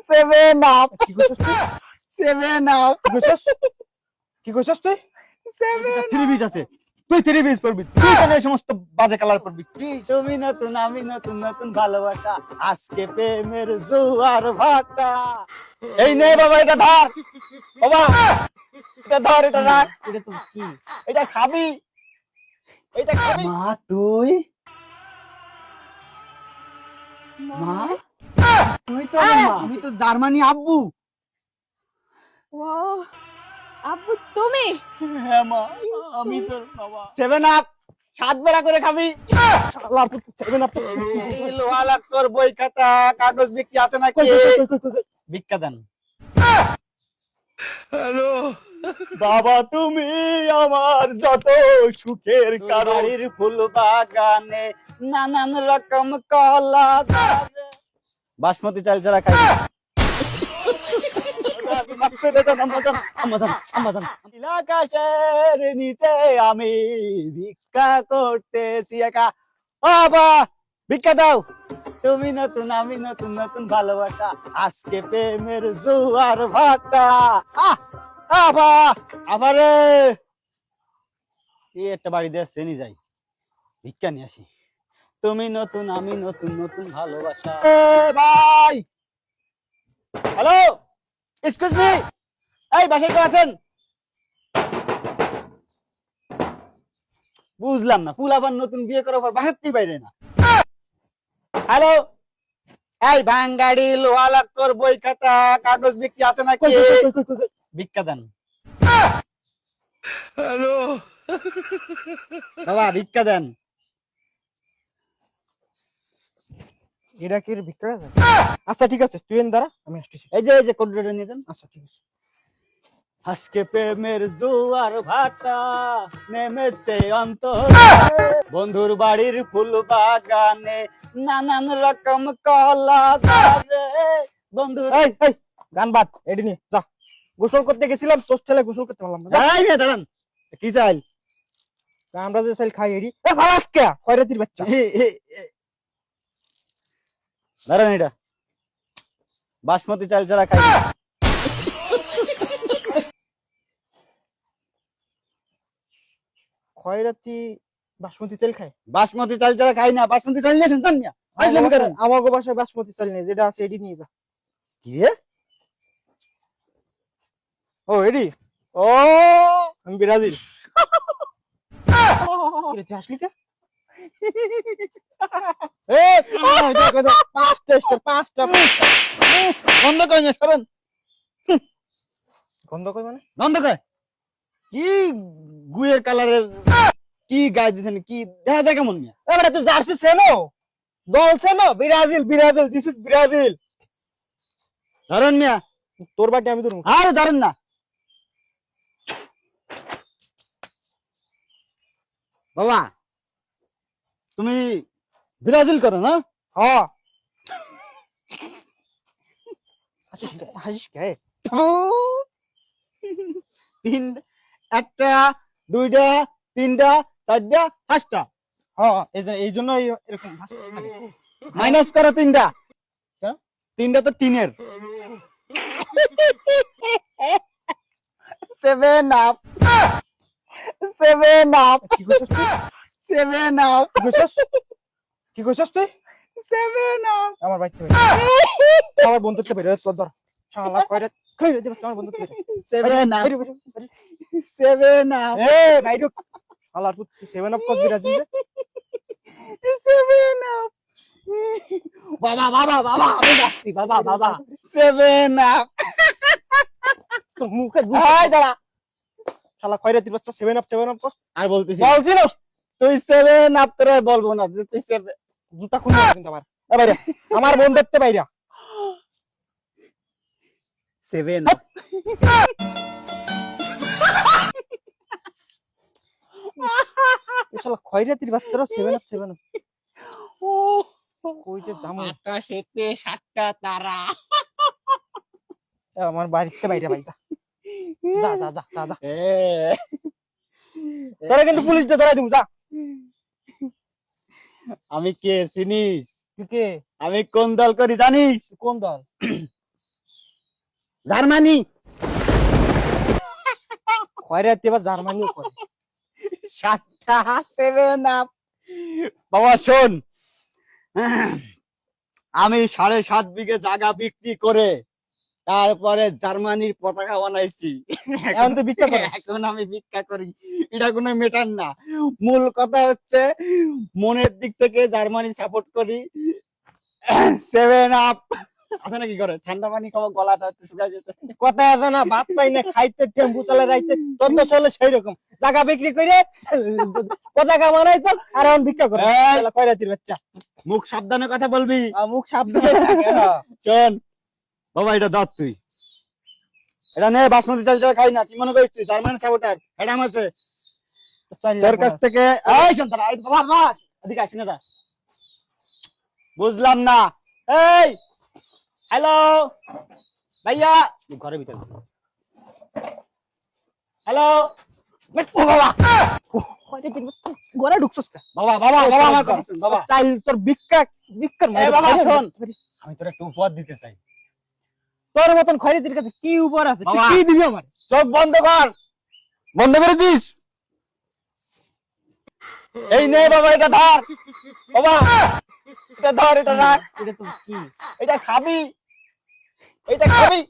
Seven up. কি কইছস তুই? Seven up. কি কইছস তুই? সেভেন থ্রি বিচ আছে, তুই থ্রি বিচ পড়বি, তুই কেন এই সমস্ত বাজে কালার পড়বি? কি তুমি নতুন আমি নতুন নতুন ভালোবাসা আজকে প্রেমের জোয়ার ভাটা। এই নে বাবা, এটা ধর বাবা, এটা ধর, এটা রাখ, এটা তুমি কি এটা খাবি, এটা খাবি। মা? তুই মা? তুই তো আমার মা। আমি তো জার্মানি আব্বু। ও আব্বু তুমি? হ্যাঁ মা, আমি তোর বাবা। সেভেন আপ 7 বেলা করে খাবি। শালা পুত, সেভেন আপ লোহা লাক্কর বই খাতা কাগজ বিক্রি আছে নাকি? ভিক্ষা দেন। হ্যালো বাবা তুমি আমার যত সুখের কারণ। বাড়ির ফুল বাগানে নানান রকম কলা ধরে। বাসমতি চাল ছাড়া খাই না। নীল আকাশের নিচে আমি ভিক্ষা করতেছি একা। বাবা ভিক্ষা দাও। তুমি নতুন আমি নতুন নতুন ভালোবাসা আজকে প্রেমের জোয়ার ভাটা। আবা আবারে এই একটা বাড়ি দিয়ে শ্রেণী যাই, ভিক্ষা নিয়ে আসি। তুমি নতুন আমি নতুন নতুন ভালোবাসা। ভাই হ্যালো, এক্সকিউজ মি, এই বাসায় কেউ আছেন? বুঝলাম না, পুলাবার নতুন বিয়ে করার পর বাসাতেই বাইরে না। হ্যালো, এই ভাঙ্গাড়ি লোহা লাক্কর বই খাতা কাগজ বিক্রি আছে নাকি? ভিক্ষা দেন হ্যালো বাবা, ভিক্ষা দেন। এটা কি ভিক্ষা আছে? আচ্ছা ঠিক আছে, তুই এনে দাঁড়া, আমি আসতেছি। এই যে কোডটা নিয়ে যান। আচ্ছা ঠিক আছে। আজকে প্রেমের জোয়ার ভাটা নেমেছে অন্তর। বন্ধুর বাড়ির ফুল বাগানে নানান রকম কলা ধরে। বন্ধুর এই এই গান বাদ, এডি নিয়ে যা। গোসল করতে গেছিলাম, তোর ঠেলে গোসল করতে পারলাম না। যা। দাঁড়াই না, দাঁড়ান। কি চাই? তা আমরা যে চাইল খাই এডি এ ফালাস কে খয়রাতির বাচ্চা। দাঁড়ান, এটা বাসমতি চাল ছাড়া খাই না। খয়রাতি বাসমতি চাল খায়? বাসমতি চাল ছাড়া খাই না। বাসমতি চাল নিয়েছেন জান না? আমাগো বাসায় বাসমতি চাল নেই, যেটা আছে এডি নিয়ে যা। কি রে? ও এডি, ও আমি ব্রাজিল। কি রে, তুই আসলি কে? এ পাঁচটা বন্ধ কই না, সরেন। গন্ধ কই মানে? বন্ধ কই। কি গুয়ের কালারের কি গায়ে দিছেন? কি দেখা যায় কেমন মিয়া? এবারে তুই জার্সি চেনো, দল চেনো? Brazil Brazil, this is Brazil. ধরেন মিয়া। তোর বাড়ি আমি তোর আরে ধরেন না বাবা, তুমি ব্রাজিল করো না? হ্যাঁ। হাসিস কে? তিন, একটা, দুইটা, তিনটা, চারটা, পাঁচটা। হ্যাঁ, এই জন্য এরকম হাসি থাকে। মাইনাস করো তিনটা। কেন? তিনটা তো টিনের। Seven up. Seven up. কি কইছস তুই? Seven up. কি কইছস তুই? Seven up. আমার বাড়িতে আমার বন্ধুত্ব বের হয়ে ধর শালা কইরে কইরে দিবা আমার বন্ধুত্ব বের। Seven up. Seven up. এ বাইরো শালা তুই 7 অফ কস ব্রাজিল রে। Seven up. বাবা বাবা বাবা, আমি যাচ্ছি বাবা বাবা। Seven up. তোর মুখে এই দাঁড়া। শালা কইরে দিবা 7 অফ কস। আর বলতেছি বলছিস তুই সেভেন আপ, তোরে বলবো না যে তুই সেভেন। জুতা খুলে কিন্তু এ বাইরে আমার বন্ধুত্ব বাইরা। Seven up. এই শালা খয়রাতির বাচ্চারা 7 অফ কই যে জামু। আকাশেতে 7টা তারা। আমার বাড়িতে বাইরে বাইরা। যা যা যা যা যা। তোরা কিন্তু পুলিশ দিয়ে ধরাই দিমু যা। আমি কে চিনিস? তুই কে? আমি কোন দল করি জানিস? তুই কোন দল? জার্মানি। খয়রাতি এবার জার্মানিও করে। 7টা 7 আপ। বাবা শোন, আমি 7.5 বিঘে জায়গা বিক্রি করে তারপরে জার্মানির পতাকা বানাইছি। এখন তো ভিক্ষা করো। এখন আমি ভিক্ষা করি, এটা কোনো মেটার না। মূল কথা হচ্ছে মনের দিক থেকে জার্মানি সাপোর্ট করি। 7 আপ আছে নাকি করে? ঠান্ডা পানি খাওয়া, গলাটা একটু শুকায় গেছে। কথা আছে না, ভাত পাই না খাইতে, টেম্পু চালে রাইতে, তোর তো চলে সেই রকম। জায়গা বিক্রি করে পতাকা বানাইতো আর এখন ভিক্ষা করে। এই! খয়রাতির বাচ্চা। মুখ সাবধানে কথা বলবি। মুখ সাবধানে থাকে না। শোন বাবা, এটা ধর তুই, এটা নে। বাসমতি চাল ছাড়া খাই না। কি মনে করিস তুই জার্মানি সাপোর্টার? এটা আছে তোর কাছ থেকে। এই শোন তারা, এই বাবা বাবা এদিকে আসিস না দা। বুঝলাম না। এই হ্যালো ভাইয়া, ঘরের ভিতরে। হ্যালো ও বাবা, খয়রাতির বাচ্চা, ঘরে ঢুকছস কে? বাবা বাবা বাবা আমার কথা শুন বাবা। চাইল তোর ভিক্ষার এই বাবা মাইরে শোন, ধরে। আমি তোর একটা উপহার দিতে চাই। তোর মতন খয়রাতির কাছে কি উপহার আছে? তুই বাবা। কি দিবি আমার? চোখ বন্ধ কর। বন্ধ করেছিস? এই নে বাবা, এটা ধর বাবা, এটা ধর, এটা রাখ। এটা তো কি? এটা খাবি, এটা খাবি।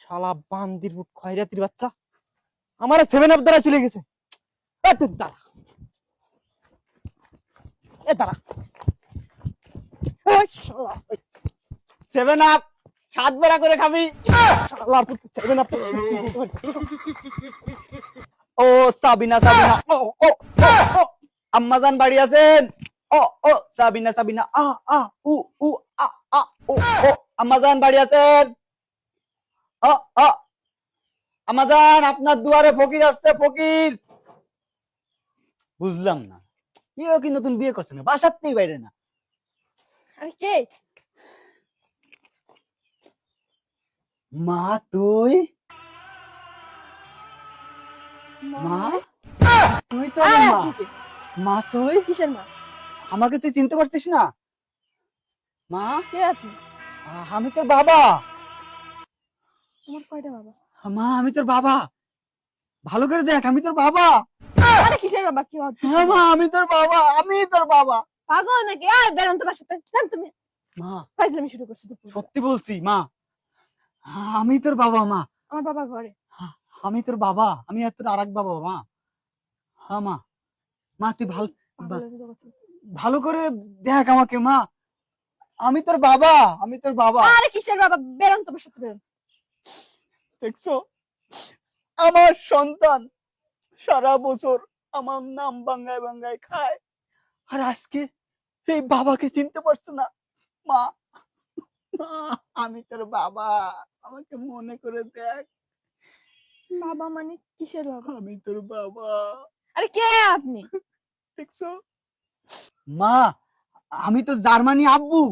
শালা বান্দির পুত, খয়রাতির বাচ্চা আমার 7 আপ দ্বারা চলে গেছে। এ তুই দাঁড়া, এ দাঁড়া। এই শালা, 7 আপ 7 বেলা করে খাবি। শালার পুত 7 আপ। ও সাবিনা সাবিনা, ও ও ও ও, আম্মাজান বাড়ি আছেন? ও ও সাবিনা সাবিনা, আ আ উ উ আ আ ও ও, আম্মাজান বাড়ি আছেন? ও ও, আম্মাজান আপনার দুয়ারে ফকির আসছে, ফকির। বুঝলাম না, কেউ কি নতুন বিয়ে করছে না, বাসাতেই বাইরে না। আরে কে? মা তুই? মা তুই তো আরে মা। আপনি কে? মা তুই? কিসের মা? আমাকে তুই চিনতে পারছিস না? মা কে আপনি? আমি তোর বাবা। তোমার কয়টা বাবা? মা আমি তোর বাবা, ভালো করে দেখ, আমি তোর বাবা। আরে কিসের বাবা? কি বাবা? হ্যাঁ মা, আমি তোর বাবা, আমি তোর বাবা। পাগল নাকি? আর বেরোন তো বাসাতে। জান তুমি মা ফাইজলামি শুরু করছো দুপুর। সত্যি বলছি মা, আমি তোর বাবা। মা আমার বাবা ঘরে। আমি তোর বাবা, আমি আর তোর আরেক বাবা। মা হ্যাঁ মা, মা তুই পাগলের মতো কথা। ভালো করে দেখ আমাকে। মা আমি তোর বাবা, আমি তোর বাবা। আরে কিসের বাবা? বেরোন তো বাসাতে, বেরোন। দেখছো, আমার সন্তান সারা বছর আমার নাম বাঙ্গায় বাঙ্গায় খায়, আর আজকে এই বাবাকে চিনতে পারছো না। মা মা, আমি তোর বাবা, আমাকে মনে করে দেখ। বাবা মানে কিসের বাবা? আমি তোর বাবা। আরে কে আপনি? দেখছো মা, আমি তো জার্মানি আব্বু।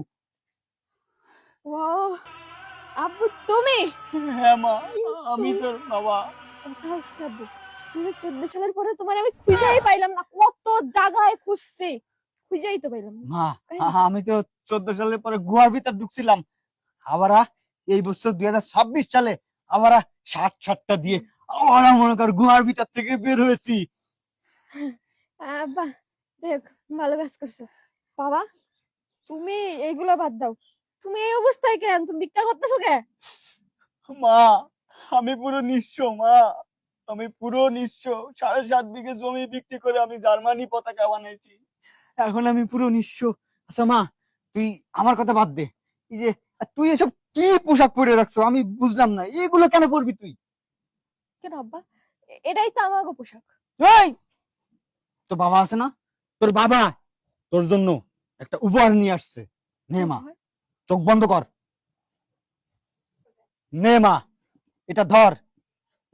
ও আব্বু তুমি? হ্যাঁ মা, আমি তোর বাবা। কথা হচ্ছে আব্বু, 2014 সালের পরে তোমার আমি খুঁজেই পাইলাম না। কত জায়গায় খুঁজছি, খুঁজেই তো পাইলাম না। মা আমি তো 14 সালের পরে গুহার ভিতর ঢুকছিলাম, আবার এই বছর 2026 সালে আবার 60 দিয়ে আবার মনে কর গুহার ভিতর থেকে বের হয়েছি। আব্বা যাই হোক, ভালো কাজ করছো। বাবা তুমি এইগুলা বাদ দাও, তুমি এই অবস্থায় কেন? তুমি ভিক্ষা করতেছো কেন? মা আমি পুরো নিঃস্ব। মা আমি পুরো নিঃস্ব, 7.5 বিঘে জমি বিক্রি করে আমি জার্মানি পতাকা বানাইছি, এখন আমি পুরো নিঃস্ব। আচ্ছা মা, তুই আমার কথা বাদ দে, এই যে তুই এসব কি পোশাক পরে রাখছো আমি বুঝলাম না, এগুলো কেন পরবি তুই? কেন আব্বা? এটাই তো আমাগো পোশাক। এই তোর বাবা আছে না, তোর বাবা তোর জন্য একটা উপহার নিয়ে আসছে। নে মা, চোখ বন্ধ কর। নে মা, এটা ধর,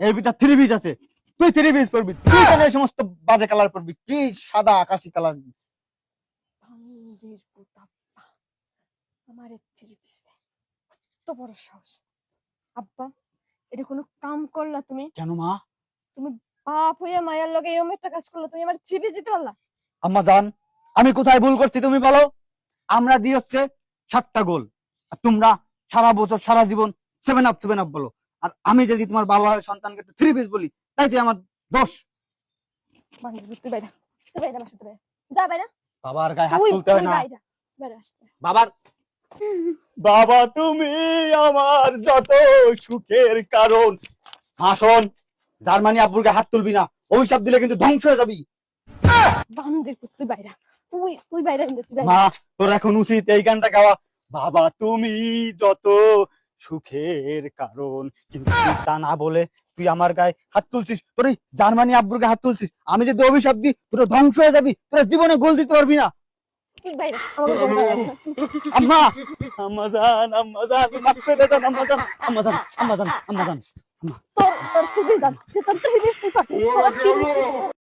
এর ভিতর 3 পিস আছে, তুই 3 পিস পরবি। তুই কেন এই সমস্ত বাজে কালার পরবি? কি সাদা আকাশি কালার? বান্দির পুত আব্বা, আমার 3 পিস দেয়, কত বড় সাহস! আব্বা এটা কোনো কাম করলা তুমি? কেন মা? তুমি বাপ হইয়া মায়ের লগে এরকম একটা কাজ করলা, তুমি আমার 3 পিস দিতে পারলা? আম্মা জান, আমি কোথায় ভুল করছি তুমি বলো? আমরা দিয়ে হচ্ছে 7টা গোল, আর তোমরা সারা বছর সারা জীবন 7 আপ বলো, আর আমি যদি তোমার বাবা হয়ে সন্তানকে একটু 3 পিস বলি তাইতে আমার দোষ। বান্ধবী তুই বাইরা, তুই বাইরা বাসা, তুই বাইরা, যা বাইরা, বাবার গায়ে হাত তুই তুলতে হয় তুই না। বাইরা, বাইরা আস। বাবার বাবা তুমি আমার যত সুখের কারণ। হাসন, জার্মানি আব্বুর গায়ে হাত তুলবি না, অভিশাপ দিলে কিন্তু ধ্বংস হয়ে যাবি। বান্ধবী তুই বাইরা, তুই বাইরা, তুই বাইরা। মা তোর এখন উচিত এই গানটা গাওয়া, বাবা তুমি যত সুখের কারণ। কিন্তু তুই তা না বলে তুই আমার গায়ে হাত তুলছিস, তোর এই জার্মানি আব্বুর গায়ে হাত তুলছিস। আমি যদি অভিশাপ দিই তোরা ধ্বংস হয়ে যাবি, তোরা জীবনে গোল দিতে পারবি না। তুই বাইরা, আমাকে বল বাইরা। আম্মা, আম্মা জান মাফ করে দেন, আম্মা জান। তোর তোর খুবই দাম, তোর তুই দিস তুই পাঠ, তোর কি দিস।